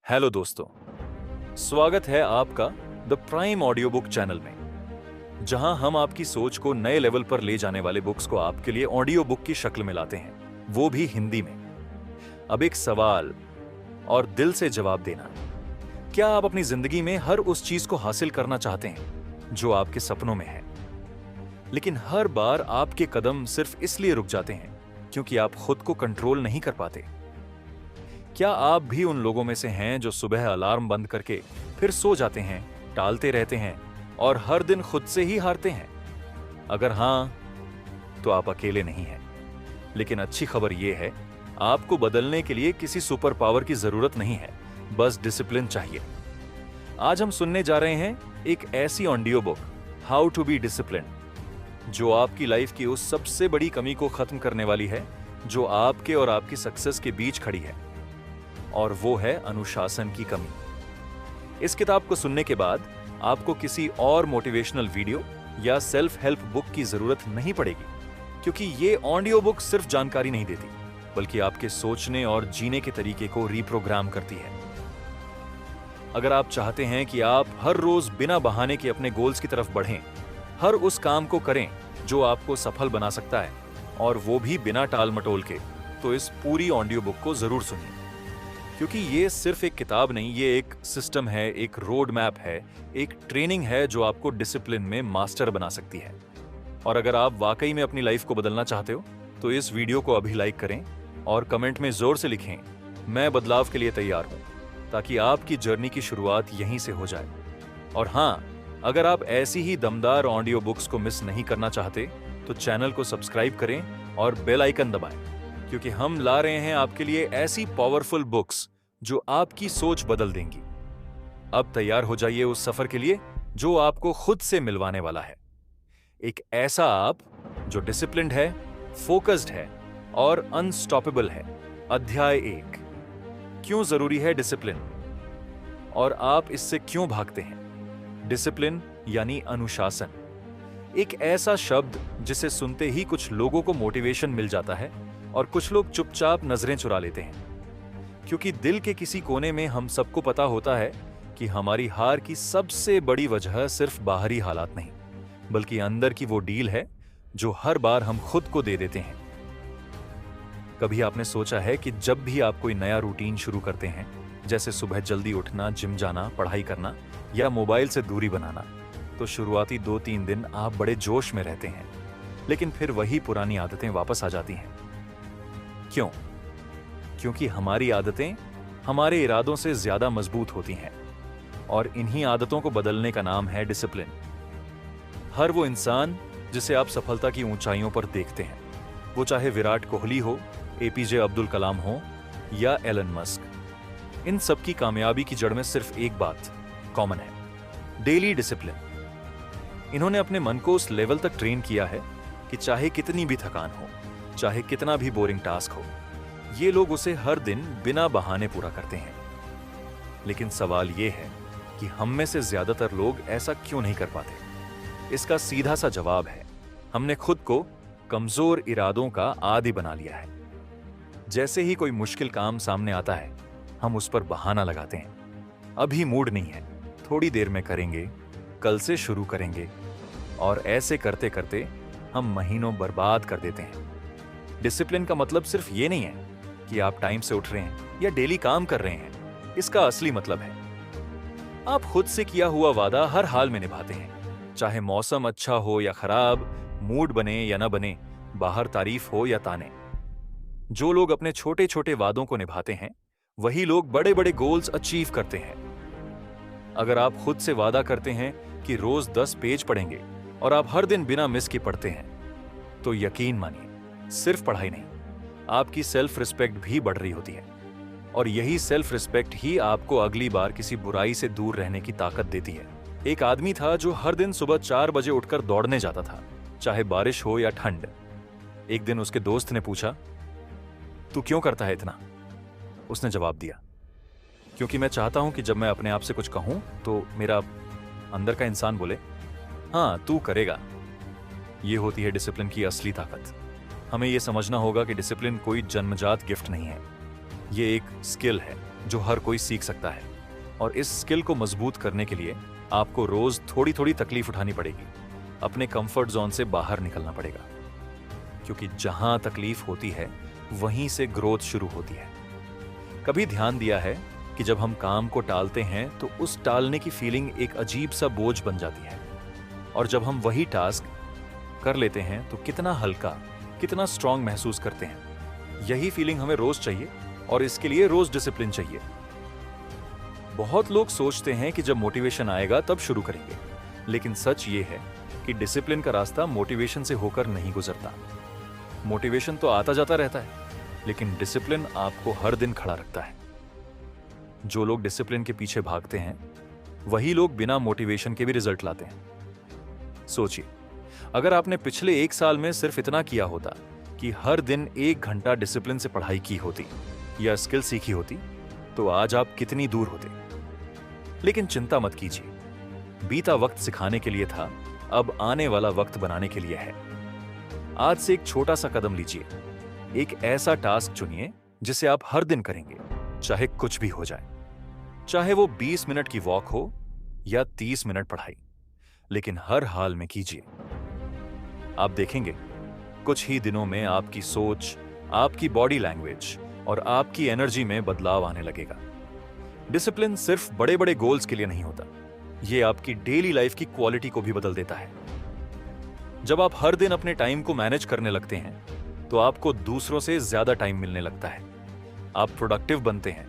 Hello दोस्तों, स्वागत है आपका the prime audio book channel में, जहां हम आपकी सोच को नए लेवल पर ले जाने वाले बुक्स को आपके लिए ऑडियो बुक की शक्ल में लाते हैं, वो भी हिंदी में। अब एक सवाल और दिल से जवाब देना, क्या आप अपनी जिंदगी में हर उस चीज को हासिल करना चाहते हैं जो आपके सपनों में है, लेकिन हर बार आपके कदम सिर्फ इसलिए रुक जाते हैं क्योंकि आप खुद को कंट्रोल नहीं कर पाते? क्या आप भी उन लोगों में से हैं जो सुबह अलार्म बंद करके फिर सो जाते हैं, टालते रहते हैं और हर दिन खुद से ही हारते हैं? अगर हां, तो आप अकेले नहीं हैं। लेकिन अच्छी खबर यह है, आपको बदलने के लिए किसी सुपर पावर की जरूरत नहीं है, बस डिसिप्लिन चाहिए। आज हम सुनने जा रहे हैं एक ऐसी audio book, how to be disciplined, जो आपकी लाइफ की उस सबसे बड़ी कमी को खत्म करने वाली है जो आपके और आपकी सक्सेस के बीच खड़ी है, और वो है अनुशासन की कमी। इस किताब को सुनने के बाद आपको किसी और मोटिवेशनल वीडियो या सेल्फ हेल्प बुक की जरूरत नहीं पड़ेगी, क्योंकि ये ऑडियो बुक सिर्फ जानकारी नहीं देती, बल्कि आपके सोचने और जीने के तरीके को रीप्रोग्राम करती है। अगर आप चाहते हैं कि आप हर रोज बिना बहाने के अपने गोल्स की तरफ बढ़ें, हर उस काम को करें जो आपको सफल बना सकता है, और वो भी बिना टाल मटोल के, तो इस पूरी ऑडियो बुक को जरूर सुनिए। क्योंकि ये सिर्फ एक किताब नहीं, ये एक सिस्टम है, एक रोड मैप है, एक ट्रेनिंग है जो आपको डिसिप्लिन में मास्टर बना सकती है। और अगर आप वाकई में अपनी लाइफ को बदलना चाहते हो, तो इस वीडियो को अभी लाइक करें और कमेंट में जोर से लिखें, मैं बदलाव के लिए तैयार हूं, ताकि आपकी जर्नी की शुरुआत यहीं से हो जाए। और हाँ, अगर आप ऐसी ही दमदार ऑडियो बुक्स को मिस नहीं करना चाहते, तो चैनल को सब्सक्राइब करें और बेल आइकन दबाएं, क्योंकि हम ला रहे हैं आपके लिए ऐसी पावरफुल बुक्स जो आपकी सोच बदल देंगी। अब तैयार हो जाइए उस सफर के लिए जो आपको खुद से मिलवाने वाला है। एक ऐसा आप जो डिसिप्लिन्ड है, फोकस्ड है और अनस्टॉपेबल है। अध्याय 1, क्यों जरूरी है डिसिप्लिन और आप इससे क्यों भागते हैं। डिसिप्लिन यानी अनुशासन, एक ऐसा शब्द जिसे सुनते ही कुछ लोगों को मोटिवेशन मिल जाता है और कुछ लोग चुपचाप नजरें चुरा लेते हैं, क्योंकि दिल के किसी कोने में हम सबको पता होता है कि हमारी हार की सबसे बड़ी वजह सिर्फ बाहरी हालात नहीं, बल्कि अंदर की वो डील है जो हर बार हम खुद को दे देते हैं। कभी आपने सोचा है कि जब भी आप कोई नया रूटीन शुरू करते हैं, जैसे सुबह जल्दी उठना, जिम जाना, पढ़ाई करना या मोबाइल से दूरी बनाना, तो शुरुआती 2-3 दिन आप बड़े जोश में रहते हैं, लेकिन फिर वही पुरानी आदतें वापस आ जाती हैं। क्यों? क्योंकि हमारी आदतें हमारे इरादों से ज्यादा मजबूत होती हैं, और इन्हीं आदतों को बदलने का नाम है डिसिप्लिन। हर वो इंसान जिसे आप सफलता की ऊंचाइयों पर देखते हैं, वो चाहे विराट कोहली हो, एपीजे अब्दुल कलाम हो या एलन मस्क, इन सब की कामयाबी की जड़ में सिर्फ एक बात कॉमन है, डेली डिसिप्लिन। इन्होंने अपने मन को उस लेवल तक ट्रेन किया है कि चाहे कितनी भी थकान हो, चाहे कितना भी बोरिंग टास्क हो, ये लोग उसे हर दिन बिना बहाने पूरा करते हैं। लेकिन सवाल यह है कि हम में से ज्यादातर लोग ऐसा क्यों नहीं कर पाते? इसका सीधा सा जवाब है, हमने खुद को कमजोर इरादों का आदी बना लिया है। जैसे ही कोई मुश्किल काम सामने आता है, हम उस पर बहाना लगाते हैं। अभी मूड नहीं है, थोड़ी देर में करेंगे, कल से शुरू करेंगे, और ऐसे करते करते हम महीनों बर्बाद कर देते हैं। डिसिप्लिन का मतलब सिर्फ ये नहीं है कि आप टाइम से उठ रहे हैं या डेली काम कर रहे हैं। इसका असली मतलब है, आप खुद से किया हुआ वादा हर हाल में निभाते हैं, चाहे मौसम अच्छा हो या खराब, मूड बने या ना बने, बाहर तारीफ हो या ताने। जो लोग अपने छोटे छोटे वादों को निभाते हैं, वही लोग बड़े बड़े गोल्स अचीव करते हैं। अगर आप खुद से वादा करते हैं कि रोज 10 पेज पढ़ेंगे और आप हर दिन बिना मिस के पढ़ते हैं, तो यकीन मानिए, सिर्फ पढ़ाई नहीं, आपकी सेल्फ रिस्पेक्ट भी बढ़ रही होती है। और यही सेल्फ रिस्पेक्ट ही आपको अगली बार किसी बुराई से दूर रहने की ताकत देती है। एक आदमी था जो हर दिन सुबह 4 बजे उठकर दौड़ने जाता था, चाहे बारिश हो या ठंड। एक दिन उसके दोस्त ने पूछा, तू क्यों करता है इतना? उसने जवाब दिया, क्योंकि मैं चाहता हूं कि जब मैं अपने आप से कुछ कहूं तो मेरा अंदर का इंसान बोले, हाँ तू करेगा। यह होती है डिसिप्लिन की असली ताकत। हमें यह समझना होगा कि डिसिप्लिन कोई जन्मजात गिफ्ट नहीं है, ये एक स्किल है, जो हर कोई सीख सकता है। और इस स्किल को मजबूत करने के लिए आपको रोज थोड़ी थोड़ी तकलीफ उठानी पड़ेगी, अपने कंफर्ट जोन से बाहर निकलना पड़ेगा, क्योंकि जहां तकलीफ होती है वहीं से ग्रोथ शुरू होती है। कभी ध्यान दिया है कि जब हम काम को टालते हैं तो उस टालने की फीलिंग एक अजीब सा बोझ बन जाती है, और जब हम वही टास्क कर लेते हैं तो कितना हल्का, कितना स्ट्रांग महसूस करते हैं। यही फीलिंग हमें रोज चाहिए, और इसके लिए रोज डिसिप्लिन चाहिए। बहुत लोग सोचते हैं कि जब मोटिवेशन आएगा तब शुरू करेंगे, लेकिन सच ये है कि डिसिप्लिन का रास्ता मोटिवेशन से होकर नहीं गुजरता। मोटिवेशन तो आता जाता रहता है, लेकिन डिसिप्लिन आपको हर दिन खड़ा रखता है। जो लोग डिसिप्लिन के पीछे भागते हैं वही लोग बिना मोटिवेशन के भी रिजल्ट लाते हैं। सोचिए, अगर आपने पिछले 1 साल में सिर्फ इतना किया होता कि हर दिन 1 घंटा डिसिप्लिन से पढ़ाई की होती या स्किल सीखी होती, तो आज आप कितनी दूर होते। लेकिन चिंता मत कीजिए, बीता वक्त सिखाने के लिए था, अब आने वाला वक्त बनाने के लिए है। आज से एक छोटा सा कदम लीजिए, एक ऐसा टास्क चुनिए जिसे आप हर दिन करेंगे, चाहे कुछ भी हो जाए। चाहे वो 20 मिनट की वॉक हो या 30 मिनट पढ़ाई, लेकिन हर हाल में कीजिए। आप देखेंगे कुछ ही दिनों में आपकी सोच, आपकी बॉडी लैंग्वेज और आपकी एनर्जी में बदलाव आने लगेगा। डिसिप्लिन सिर्फ बड़े बड़े गोल्स के लिए नहीं होता, यह आपकी डेली लाइफ की क्वालिटी को भी बदल देता है। जब आप हर दिन अपने टाइम को मैनेज करने लगते हैं तो आपको दूसरों से ज्यादा टाइम मिलने लगता है, आप प्रोडक्टिव बनते हैं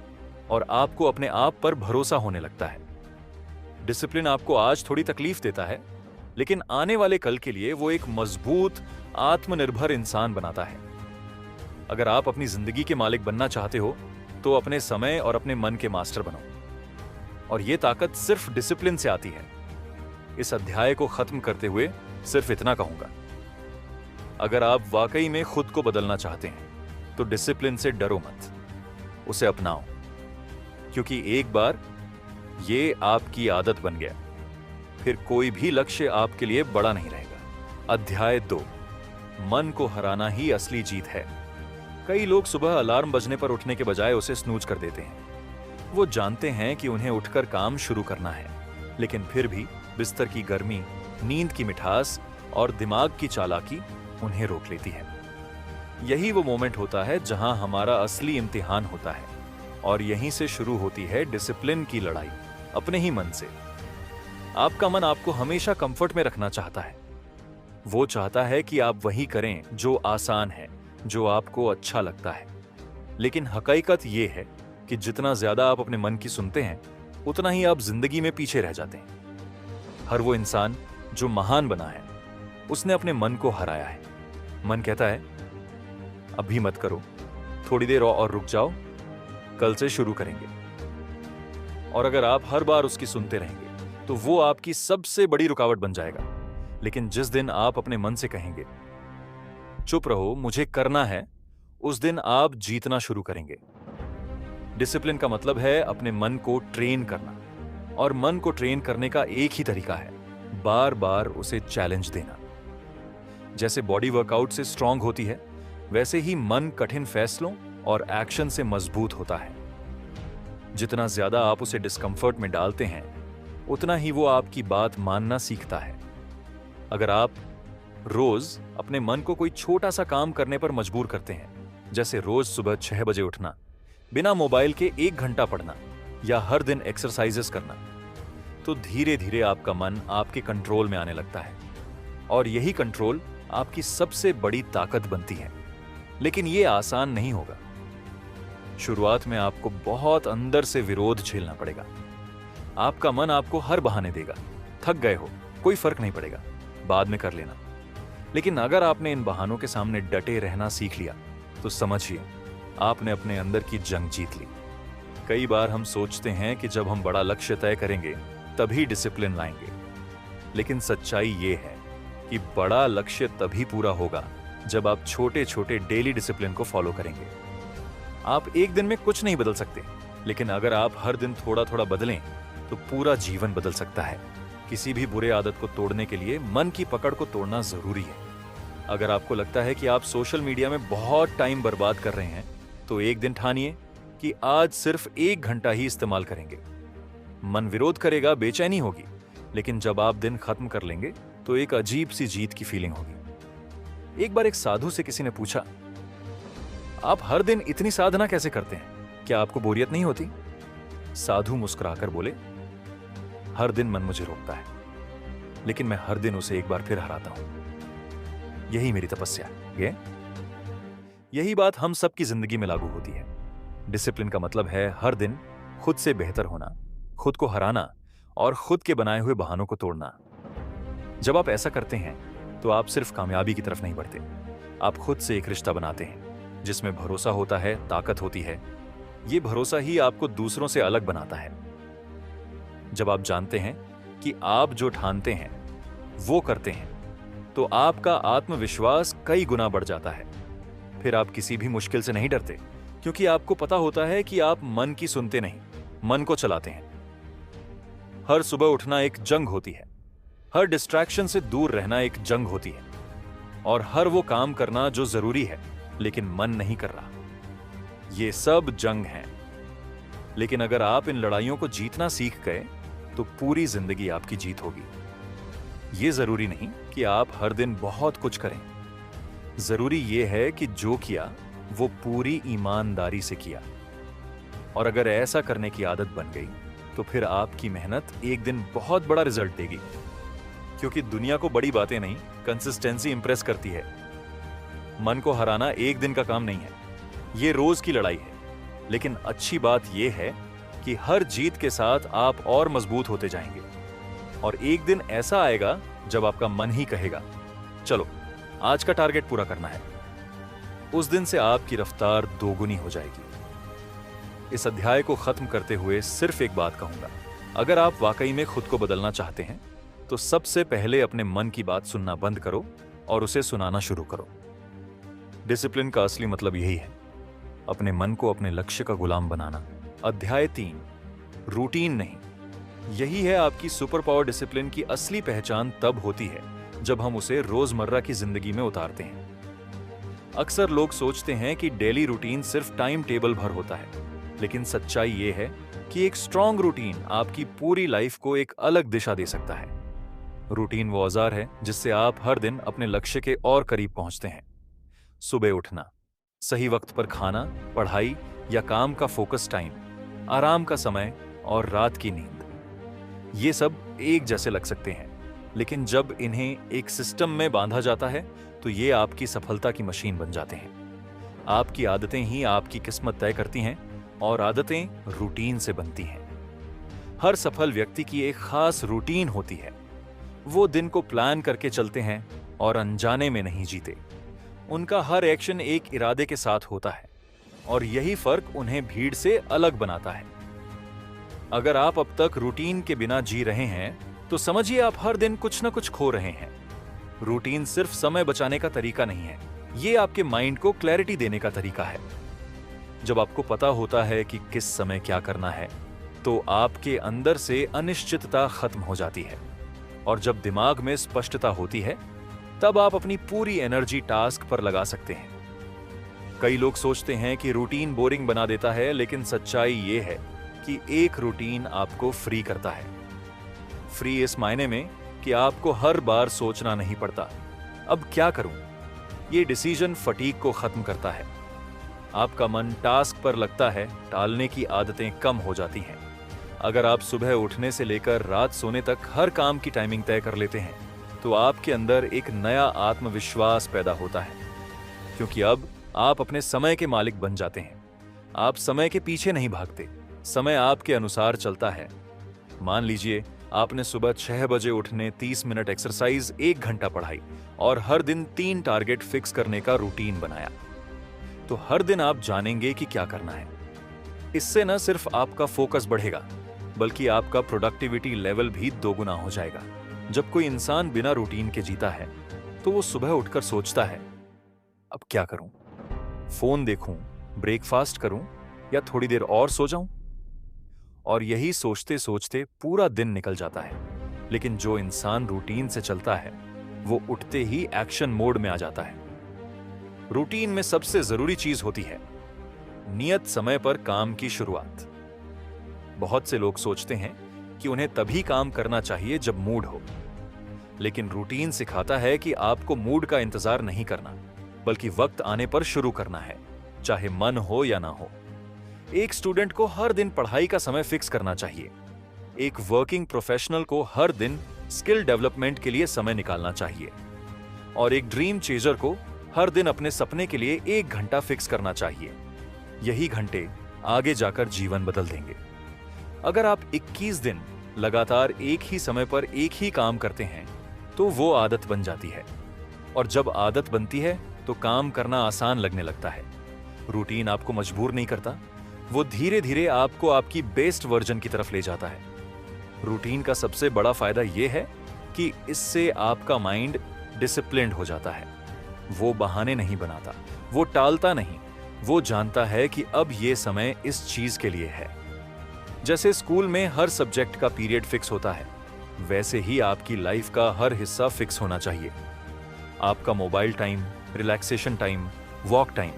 और आपको अपने आप पर भरोसा होने लगता है। डिसिप्लिन आपको आज थोड़ी तकलीफ देता है, लेकिन आने वाले कल के लिए वो एक मजबूत, आत्मनिर्भर इंसान बनाता है। अगर आप अपनी जिंदगी के मालिक बनना चाहते हो तो अपने समय और अपने मन के मास्टर बनो, और यह ताकत सिर्फ डिसिप्लिन से आती है। इस अध्याय को खत्म करते हुए सिर्फ इतना कहूंगा, अगर आप वाकई में खुद को बदलना चाहते हैं तो डिसिप्लिन से डरो मत, उसे अपनाओ, क्योंकि एक बार ये आपकी आदत बन गया, फिर कोई भी लक्ष्य आपके लिए बड़ा नहीं रहेगा। अध्याय 2, मन को हराना ही असली जीत है। कई लोग सुबह अलार्म बजने पर उठने के बजाय उसे स्नूज कर देते हैं। वो जानते हैं कि उन्हें उठकर काम शुरू करना है, लेकिन फिर भी बिस्तर की गर्मी, नींद की मिठास और दिमाग की चालाकी उन्हें रोक लेती है। यही वो मोमेंट होता है जहां हमारा असली इम्तिहान होता है, और यहीं से शुरू होती है डिसिप्लिन की लड़ाई अपने ही मन से। आपका मन आपको हमेशा कंफर्ट में रखना चाहता है। वो चाहता है कि आप वही करें जो आसान है, जो आपको अच्छा लगता है। लेकिन हकीकत ये है कि जितना ज्यादा आप अपने मन की सुनते हैं, उतना ही आप जिंदगी में पीछे रह जाते हैं। हर वो इंसान जो महान बना है, उसने अपने मन को हराया है। मन कहता है, अभी मत करो, थोड़ी देर और रुक जाओ, कल से शुरू करेंगे। और अगर आप हर बार उसकी सुनते रहेंगे तो वो आपकी सबसे बड़ी रुकावट बन जाएगा। लेकिन जिस दिन आप अपने मन से कहेंगे, चुप रहो, मुझे करना है, उस दिन आप जीतना शुरू करेंगे। डिसिप्लिन का मतलब है अपने मन को ट्रेन करना, और मन को ट्रेन करने का एक ही तरीका है, बार बार उसे चैलेंज देना। जैसे बॉडी वर्कआउट से स्ट्रांग होती है, वैसे ही मन कठिन फैसलों और एक्शन से मजबूत होता है। जितना ज्यादा आप उसे डिस्कंफर्ट में डालते हैं, उतना ही वो आपकी बात मानना सीखता है। अगर आप रोज अपने मन को कोई छोटा सा काम करने पर मजबूर करते हैं, जैसे रोज सुबह 6 बजे उठना, बिना मोबाइल के 1 घंटा पढ़ना या हर दिन एक्सरसाइजेस करना, तो धीरे धीरे आपका मन आपके कंट्रोल में आने लगता है, और यही कंट्रोल आपकी सबसे बड़ी ताकत बनती है। लेकिन यह आसान नहीं होगा। शुरुआत में आपको बहुत अंदर से विरोध झेलना पड़ेगा। आपका मन आपको हर बहाने देगा, थक गए हो, कोई फर्क नहीं पड़ेगा, बाद में कर लेना। लेकिन अगर आपने इन बहानों के सामने डटे रहना सीख लिया, तो समझिए आपने अपने अंदर की जंग जीत ली। कई बार हम सोचते हैं कि जब हम बड़ा लक्ष्य तय करेंगे तभी डिसिप्लिन लाएंगे, लेकिन सच्चाई ये है कि बड़ा लक्ष्य तभी पूरा होगा जब आप छोटे छोटे डेली डिसिप्लिन को फॉलो करेंगे। आप एक दिन में कुछ नहीं बदल सकते, लेकिन अगर आप हर दिन थोड़ा थोड़ा बदलें तो पूरा जीवन बदल सकता है। किसी भी बुरे आदत को तोड़ने के लिए मन की पकड़ को तोड़ना जरूरी है। अगर आपको लगता है कि आप सोशल मीडिया में बहुत टाइम बर्बाद कर रहे हैं, तो एक दिन ठानिए कि आज सिर्फ 1 घंटा ही इस्तेमाल करेंगे। मन विरोध करेगा, बेचैनी होगी, लेकिन जब आप दिन खत्म कर लेंगे तो एक अजीब सी जीत की फीलिंग होगी। एक बार एक साधु से किसी ने पूछा, आप हर दिन इतनी साधना कैसे करते हैं, क्या आपको बोरियत नहीं होती? साधु मुस्कुराकर बोले, हर दिन मन मुझे रोकता है, लेकिन मैं हर दिन उसे एक बार फिर हराता हूं। यही मेरी तपस्या है। यही बात हम सबकी जिंदगी में लागू होती है। डिसिप्लिन का मतलब है हर दिन खुद से बेहतर होना, खुद को हराना और खुद के बनाए हुए बहानों को तोड़ना। जब आप ऐसा करते हैं तो आप सिर्फ कामयाबी की तरफ नहीं बढ़ते, आप खुद से एक रिश्ता बनाते हैं जिसमें भरोसा होता है, ताकत होती है। ये भरोसा ही आपको दूसरों से अलग बनाता है। जब आप जानते हैं कि आप जो ठानते हैं वो करते हैं, तो आपका आत्मविश्वास कई गुना बढ़ जाता है। फिर आप किसी भी मुश्किल से नहीं डरते, क्योंकि आपको पता होता है कि आप मन की सुनते नहीं, मन को चलाते हैं। हर सुबह उठना एक जंग होती है, हर डिस्ट्रैक्शन से दूर रहना एक जंग होती है, और हर वो काम करना जो जरूरी है लेकिन मन नहीं कर रहा। ये सब जंग हैं। लेकिन अगर आप इन लड़ाइयों को जीतना सीख गए तो पूरी जिंदगी आपकी जीत होगी। ये जरूरी नहीं कि आप हर दिन बहुत कुछ करें, जरूरी यह है कि जो किया वो पूरी ईमानदारी से किया। और अगर ऐसा करने की आदत बन गई तो फिर आपकी मेहनत एक दिन बहुत बड़ा रिजल्ट देगी, क्योंकि दुनिया को बड़ी बातें नहीं, कंसिस्टेंसी इंप्रेस करती है। मन को हराना एक दिन का काम नहीं है, ये रोज की लड़ाई है। लेकिन अच्छी बात यह है कि हर जीत के साथ आप और मजबूत होते जाएंगे, और एक दिन ऐसा आएगा जब आपका मन ही कहेगा, चलो आज का टारगेट पूरा करना है। उस दिन से आपकी रफ्तार दोगुनी हो जाएगी। इस अध्याय को खत्म करते हुए सिर्फ एक बात कहूंगा, अगर आप वाकई में खुद को बदलना चाहते हैं तो सबसे पहले अपने मन की बात सुनना बंद करो और उसे सुनाना शुरू करो। डिसिप्लिन का असली मतलब यही है, अपने मन को अपने लक्ष्य का गुलाम बनाना। अध्याय 3, रूटीन नहीं। यही है आपकी सुपर पावर। डिसिप्लिन की असली पहचान तब होती है जब हम उसे रोजमर्रा की जिंदगी में उतारते हैं। अक्सर लोग सोचते हैं कि डेली रूटीन सिर्फ टाइम टेबल भर होता है, लेकिन सच्चाई यह है कि एक स्ट्रॉन्ग रूटीन आपकी पूरी लाइफ को एक अलग दिशा दे सकता है। रूटीन वो औजार है जिससे आप हर दिन अपने लक्ष्य के और करीब पहुंचते हैं। सुबह उठना, सही वक्त पर खाना, पढ़ाई या काम का फोकस टाइम, आराम का समय और रात की नींद। ये सब एक जैसे लग सकते हैं, लेकिन जब इन्हें एक सिस्टम में बांधा जाता है तो ये आपकी सफलता की मशीन बन जाते हैं। आपकी आदतें ही आपकी किस्मत तय करती हैं, और आदतें रूटीन से बनती हैं। हर सफल व्यक्ति की एक खास रूटीन होती है। वो दिन को प्लान करके चलते हैं और अनजाने में नहीं जीते। उनका हर एक्शन एक इरादे के साथ होता है, और यही फर्क उन्हें भीड़ से अलग बनाता है। अगर आप अब तक रूटीन के बिना जी रहे हैं तो समझिए आप हर दिन कुछ न कुछ खो रहे हैं। रूटीन सिर्फ समय बचाने का तरीका नहीं है, ये आपके माइंड को क्लैरिटी देने का तरीका है। जब आपको पता होता है कि किस समय क्या करना है, तो आपके अंदर से अनिश्चितता खत्म हो जाती है, और जब दिमाग में स्पष्टता होती है तब आप अपनी पूरी एनर्जी टास्क पर लगा सकते हैं। कई लोग सोचते हैं कि रूटीन बोरिंग बना देता है, लेकिन सच्चाई ये है कि एक रूटीन आपको फ्री करता है। फ्री इस मायने में कि आपको हर बार सोचना नहीं पड़ता, अब क्या करूं। ये डिसीजन फटीग को खत्म करता है। आपका मन टास्क पर लगता है, टालने की आदतें कम हो जाती हैं। अगर आप सुबह उठने से लेकर रात सोने तक हर काम की टाइमिंग तय कर लेते हैं तो आपके अंदर एक नया आत्मविश्वास पैदा होता है, क्योंकि अब आप अपने समय के मालिक बन जाते हैं। आप समय के पीछे नहीं भागते, समय आपके अनुसार चलता है। मान लीजिए आपने सुबह 6 बजे उठने, 30 मिनट एक्सरसाइज, 1 घंटा पढ़ाई और हर दिन 3 टारगेट फिक्स करने का रूटीन बनाया, तो हर दिन आप जानेंगे कि क्या करना है। इससे न सिर्फ आपका फोकस बढ़ेगा, बल्कि आपका प्रोडक्टिविटी लेवल भी दोगुना हो जाएगा। जब कोई इंसान बिना रूटीन के जीता है तो वो सुबह उठकर सोचता है, अब क्या करूं, फोन देखूं, ब्रेकफास्ट करूं या थोड़ी देर और सो जाऊं, और यही सोचते सोचते पूरा दिन निकल जाता है। लेकिन जो इंसान रूटीन से चलता है वो उठते ही एक्शन मोड में आ जाता है। रूटीन में सबसे जरूरी चीज होती है नियत समय पर काम की शुरुआत। बहुत से लोग सोचते हैं कि उन्हें तभी काम करना चाहिए जब मूड हो, लेकिन रूटीन सिखाता है कि आपको मूड का इंतजार नहीं करना, बल्कि वक्त आने पर शुरू करना है, चाहे मन हो या ना हो। एक स्टूडेंट को हर दिन पढ़ाई का समय फिक्स करना चाहिए। एक वर्किंग प्रोफेशनल को हर दिन स्किल डेवलपमेंट के लिए समय निकालना चाहिए, और एक ड्रीम चेजर को हर दिन अपने सपने के लिए 1 घंटा फिक्स करना चाहिए। यही घंटे आगे जाकर जीवन बदल देंगे। अगर आप 21 दिन लगातार एक ही समय पर एक ही काम करते हैं तो वो आदत बन जाती है, और जब आदत बनती है तो काम करना आसान लगने लगता है। रूटीन आपको मजबूर नहीं करता, वो धीरे धीरे आपको आपकी बेस्ट वर्जन की तरफ ले जाता है। रूटीन का सबसे बड़ा फायदा यह है कि इससे आपका माइंड डिसिप्लिन्ड हो जाता है। वो बहाने नहीं बनाता, वो टालता नहीं, वो जानता है कि अब ये समय इस चीज के लिए है। जैसे स्कूल में हर सब्जेक्ट का पीरियड फिक्स होता है, वैसे ही आपकी लाइफ का हर हिस्सा फिक्स होना चाहिए। आपका mobile time, relaxation time, walk time,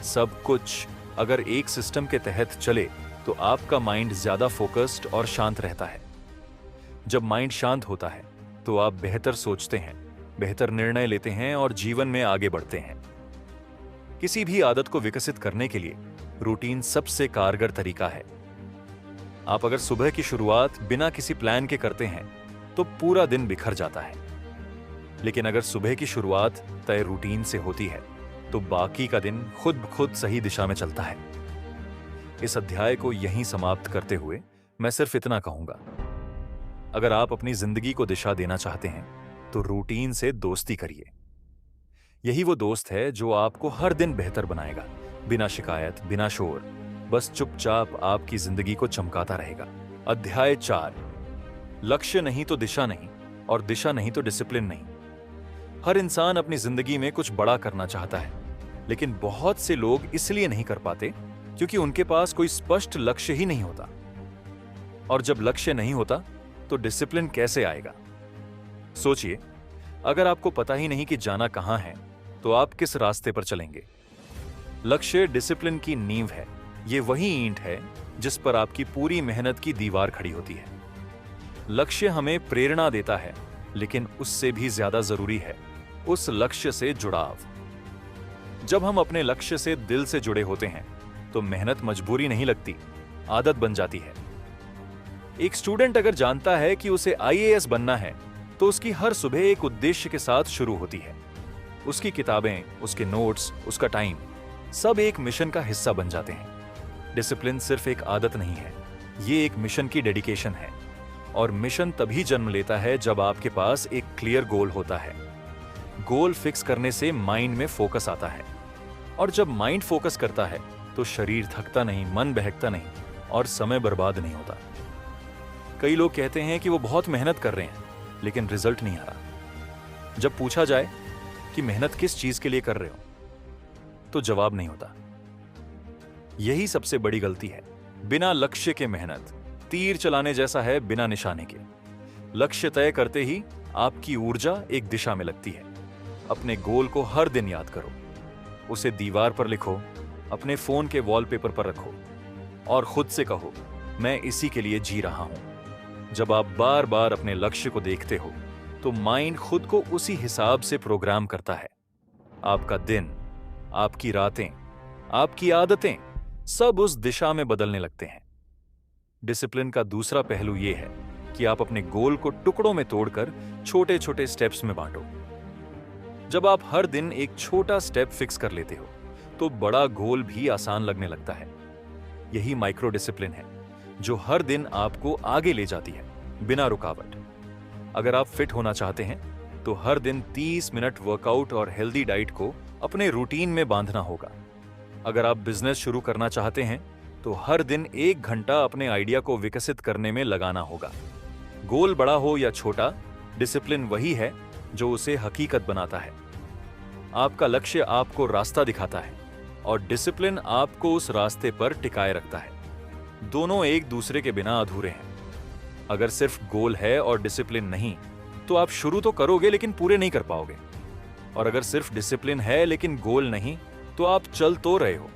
सब कुछ अगर एक सिस्टम के तहत चले तो आपका माइंड ज्यादा फोकस्ड और शांत रहता है। जब माइंड शांत होता है तो आप बेहतर सोचते हैं, बेहतर निर्णय लेते हैं और जीवन में आगे बढ़ते हैं। किसी भी आदत को विकसित करने के लिए रूटीन सबसे कारगर तरीका है। आप अगर सुबह की शुरुआत बिना किसी प्लान के करते हैं तो पूरा दिन बिखर जाता है, लेकिन अगर सुबह की शुरुआत तय रूटीन से होती है तो बाकी का दिन खुद ब खुद सही दिशा में चलता है। इस अध्याय को यहीं समाप्त करते हुए मैं सिर्फ इतना कहूंगा, अगर आप अपनी जिंदगी को दिशा देना चाहते हैं तो रूटीन से दोस्ती करिए। यही वो दोस्त है जो आपको हर दिन बेहतर बनाएगा, बिना शिकायत, बिना शोर, बस चुपचाप आपकी जिंदगी को चमकाता रहेगा। अध्याय 4, लक्ष्य नहीं तो दिशा नहीं, और दिशा नहीं तो डिसिप्लिन नहीं। हर इंसान अपनी जिंदगी में कुछ बड़ा करना चाहता है, लेकिन बहुत से लोग इसलिए नहीं कर पाते क्योंकि उनके पास कोई स्पष्ट लक्ष्य ही नहीं होता। और जब लक्ष्य नहीं होता तो डिसिप्लिन कैसे आएगा? सोचिए, अगर आपको पता ही नहीं कि जाना कहां है तो आप किस रास्ते पर चलेंगे? लक्ष्य डिसिप्लिन की नींव है। ये वही ईंट है जिस पर आपकी पूरी मेहनत की दीवार खड़ी होती है। लक्ष्य हमें प्रेरणा देता है, लेकिन उससे भी ज्यादा जरूरी है उस लक्ष्य से जुड़ाव। जब हम अपने लक्ष्य से दिल से जुड़े होते हैं तो मेहनत मजबूरी नहीं लगती, आदत बन जाती है। एक स्टूडेंट अगर जानता है कि उसे आईएएस बनना है तो उसकी हर सुबह एक उद्देश्य के साथ शुरू होती है। उसकी किताबें, उसके नोट्स, उसका टाइम, सब एक मिशन का हिस्सा बन जाते हैं। डिसिप्लिन सिर्फ एक आदत नहीं है, ये एक मिशन की डेडिकेशन है। और मिशन तभी जन्म लेता है जब आपके पास एक क्लियर गोल होता है। गोल फिक्स करने से माइंड में फोकस आता है, और जब माइंड फोकस करता है तो शरीर थकता नहीं, मन बहकता नहीं, और समय बर्बाद नहीं होता। कई लोग कहते हैं कि वो बहुत मेहनत कर रहे हैं लेकिन रिजल्ट नहीं आ रहा। जब पूछा जाए कि मेहनत किस चीज के लिए कर रहे हो तो जवाब नहीं होता। यही सबसे बड़ी गलती है। बिना लक्ष्य के मेहनत तीर चलाने जैसा है बिना निशाने के। लक्ष्य तय करते ही आपकी ऊर्जा एक दिशा में लगती है। अपने गोल को हर दिन याद करो, उसे दीवार पर लिखो, अपने फोन के वॉलपेपर पर रखो, और खुद से कहो, मैं इसी के लिए जी रहा हूं। जब आप बार बार अपने लक्ष्य को देखते हो तो माइंड खुद को उसी हिसाब से प्रोग्राम करता है। आपका दिन, आपकी रातें, आपकी आदतें सब उस दिशा में बदलने लगते हैं। डिसिप्लिन का दूसरा पहलू यह है कि आप अपने गोल को टुकड़ों में तोड़कर छोटे छोटे स्टेप्स में बांटो। जब आप हर दिन एक छोटा स्टेप फिक्स कर लेते हो तो बड़ा गोल भी आसान लगने लगता है। यही माइक्रो डिसिप्लिन है जो हर दिन आपको आगे ले जाती है बिना रुकावट। अगर आप फिट होना चाहते हैं तो हर दिन 30 मिनट वर्कआउट और हेल्दी डाइट को अपने रूटीन में बांधना होगा। अगर आप बिजनेस शुरू करना चाहते हैं तो हर दिन 1 घंटा अपने आइडिया को विकसित करने में लगाना होगा। गोल बड़ा हो या छोटा, डिसिप्लिन वही है जो उसे हकीकत बनाता है। आपका लक्ष्य आपको रास्ता दिखाता है और डिसिप्लिन आपको उस रास्ते पर टिकाए रखता है। दोनों एक दूसरे के बिना अधूरे हैं। अगर सिर्फ गोल है और डिसिप्लिन नहीं तो आप शुरू तो करोगे लेकिन पूरे नहीं कर पाओगे। और अगर सिर्फ डिसिप्लिन है लेकिन गोल नहीं तो आप चल तो रहे हो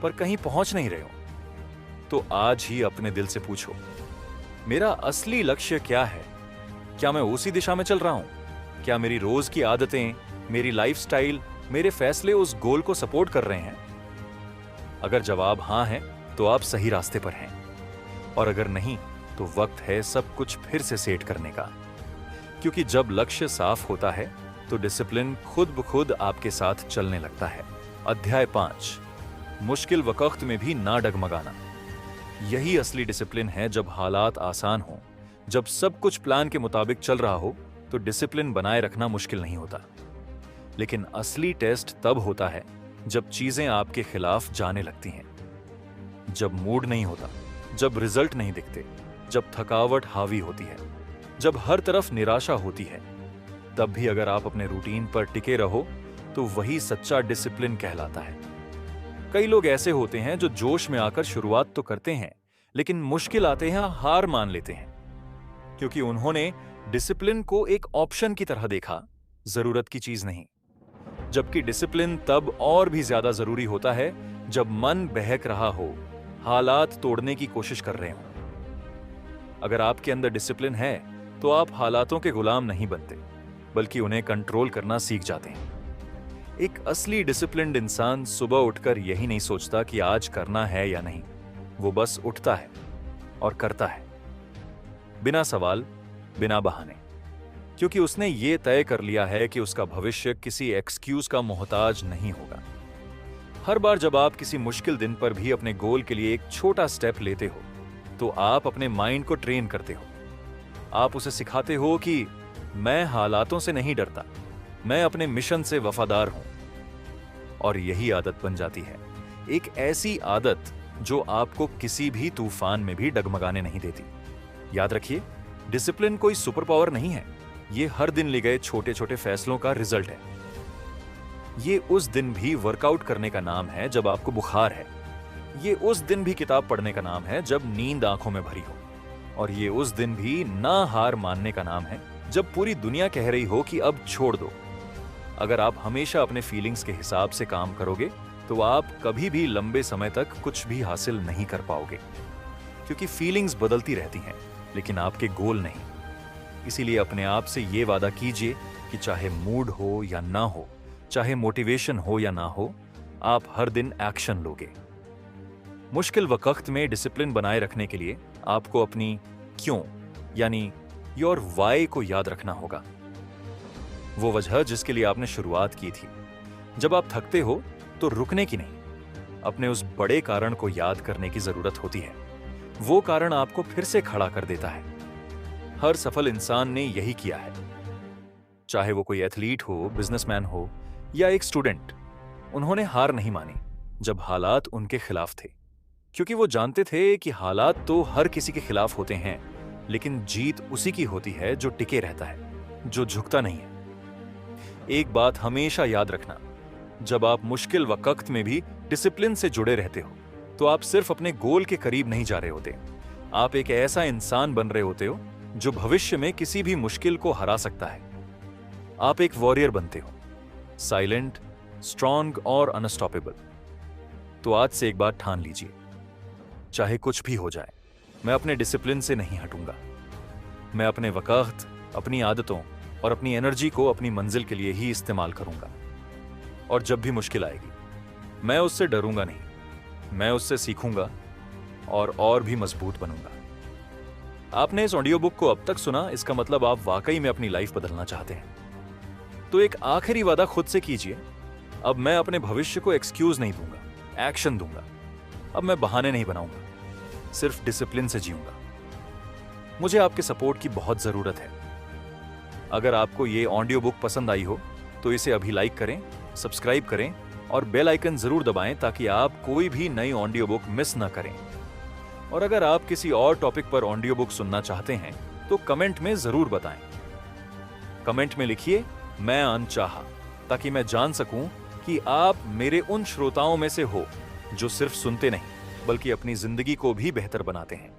पर कहीं पहुंच नहीं रहे हो, तो आज ही अपने दिल से पूछो, मेरा असली लक्ष्य क्या है? क्या मैं उसी दिशा में चल रहा हूं? क्या मेरी रोज की आदतें, मेरी लाइफस्टाइल, मेरे फैसले उस गोल को सपोर्ट कर रहे हैं? अगर जवाब हां है तो आप सही रास्ते पर हैं, और अगर नहीं तो वक्त है सब कुछ फिर से सेट करने का। क्योंकि जब लक्ष्य साफ होता है तो डिसिप्लिन खुद ब खुद आपके साथ चलने लगता है। अध्याय 5, मुश्किल वक्त में भी ना डगमगाना। यही असली डिसिप्लिन है। जब हालात आसान हो, जब सब कुछ प्लान के मुताबिक चल रहा हो, तो डिसिप्लिन बनाए रखना मुश्किल नहीं होता। लेकिन असली टेस्ट तब होता है जब चीजें आपके खिलाफ जाने लगती हैं, जब मूड नहीं होता, जब रिजल्ट नहीं दिखते, जब थकावट हावी होती है, जब हर तरफ निराशा होती है। तब भी अगर आप अपने रूटीन पर टिके रहो तो वही सच्चा डिसिप्लिन कहलाता है। कई लोग ऐसे होते हैं जो जोश में आकर शुरुआत तो करते हैं, लेकिन मुश्किल आते हैं हार मान लेते हैं, क्योंकि उन्होंने डिसिप्लिन को एक ऑप्शन की तरह देखा, जरूरत की चीज नहीं। जबकि डिसिप्लिन तब और भी ज्यादा जरूरी होता है जब मन बहक रहा हो, हालात तोड़ने की कोशिश कर रहे हो। अगर आपके अंदर डिसिप्लिन है तो आप हालातों के गुलाम नहीं बनते, बल्कि उन्हें कंट्रोल करना सीख जाते हैं। एक असली डिसिप्लिन्ड इंसान सुबह उठकर यही नहीं सोचता कि आज करना है या नहीं। वो बस उठता है और करता है, बिना सवाल, बिना बहाने, क्योंकि उसने ये तय कर लिया है कि उसका भविष्य किसी एक्सक्यूज का मोहताज नहीं होगा। हर बार जब आप किसी मुश्किल दिन पर भी अपने गोल के लिए एक छोटा स्टेप लेते हो, तो आप अपने माइंड को ट्रेन करते हो। आप उसे सिखाते हो कि मैं हालातों से नहीं डरता, मैं अपने मिशन से वफादार हूं। और यही आदत बन जाती है, एक ऐसी आदत जो आपको किसी भी तूफान में भी डगमगाने नहीं देती। याद रखिए, डिसिप्लिन कोई सुपर पावर नहीं है, ये हर दिन लिए गए छोटे छोटे फैसलों का रिजल्ट है। ये उस दिन भी वर्कआउट करने का नाम है जब आपको बुखार है। ये उस दिन भी किताब पढ़ने का नाम है जब नींद आंखों में भरी हो। और ये उस दिन भी ना हार मानने का नाम है जब पूरी दुनिया कह रही हो कि अब छोड़ दो। अगर आप हमेशा अपने फीलिंग्स के हिसाब से काम करोगे तो आप कभी भी लंबे समय तक कुछ भी हासिल नहीं कर पाओगे, क्योंकि फीलिंग्स बदलती रहती हैं, लेकिन आपके गोल नहीं। इसीलिए अपने आप से ये वादा कीजिए कि चाहे मूड हो या ना हो, चाहे मोटिवेशन हो या ना हो, आप हर दिन एक्शन लोगे। मुश्किल वक्त में डिसिप्लिन बनाए रखने के लिए आपको अपनी क्यों यानी योर वाई को याद रखना होगा। वो वजह जिसके लिए आपने शुरुआत की थी। जब आप थकते हो तो रुकने की नहीं, अपने उस बड़े कारण को याद करने की जरूरत होती है। वो कारण आपको फिर से खड़ा कर देता है। हर सफल इंसान ने यही किया है, चाहे वो कोई एथलीट हो, बिजनेसमैन हो या एक स्टूडेंट। उन्होंने हार नहीं मानी जब हालात उनके खिलाफ थे, क्योंकि वो जानते थे कि हालात तो हर किसी के खिलाफ होते हैं, लेकिन जीत उसी की होती है जो टिके रहता है, जो झुकता नहीं है। एक बात हमेशा याद रखना, जब आप मुश्किल वक्त में भी डिसिप्लिन से जुड़े रहते हो तो आप सिर्फ अपने गोल के करीब नहीं जा रहे होते, आप एक ऐसा इंसान बन रहे होते हो जो भविष्य में किसी भी मुश्किल को हरा सकता है। आप एक वॉरियर बनते हो, साइलेंट, स्ट्रॉन्ग और अनस्टॉपेबल। तो आज से एक बात ठान लीजिए, चाहे कुछ भी हो जाए, मैं अपने डिसिप्लिन से नहीं हटूंगा। मैं अपने वक्त, अपनी आदतों और अपनी एनर्जी को अपनी मंजिल के लिए ही इस्तेमाल करूंगा। और जब भी मुश्किल आएगी, मैं उससे डरूंगा नहीं, मैं उससे सीखूंगा और भी मजबूत बनूंगा। आपने इस ऑडियो बुक को अब तक सुना, इसका मतलब आप वाकई में अपनी लाइफ बदलना चाहते हैं। तो एक आखिरी वादा खुद से कीजिए, अब मैं अपने भविष्य को एक्सक्यूज नहीं दूंगा, एक्शन दूंगा। अब मैं बहाने नहीं बनाऊंगा, सिर्फ डिसिप्लिन से जीऊंगा। मुझे आपके सपोर्ट की बहुत जरूरत है। अगर आपको ये ऑडियो बुक पसंद आई हो तो इसे अभी लाइक करें, सब्सक्राइब करें और बेल आइकन जरूर दबाएं ताकि आप कोई भी नई ऑडियो बुक मिस ना करें। और अगर आप किसी और टॉपिक पर ऑडियो बुक सुनना चाहते हैं तो कमेंट में जरूर बताएं। कमेंट में लिखिए मैं अनचाहा, ताकि मैं जान सकूं कि आप मेरे उन श्रोताओं में से हो जो सिर्फ सुनते नहीं बल्कि अपनी जिंदगी को भी बेहतर बनाते हैं।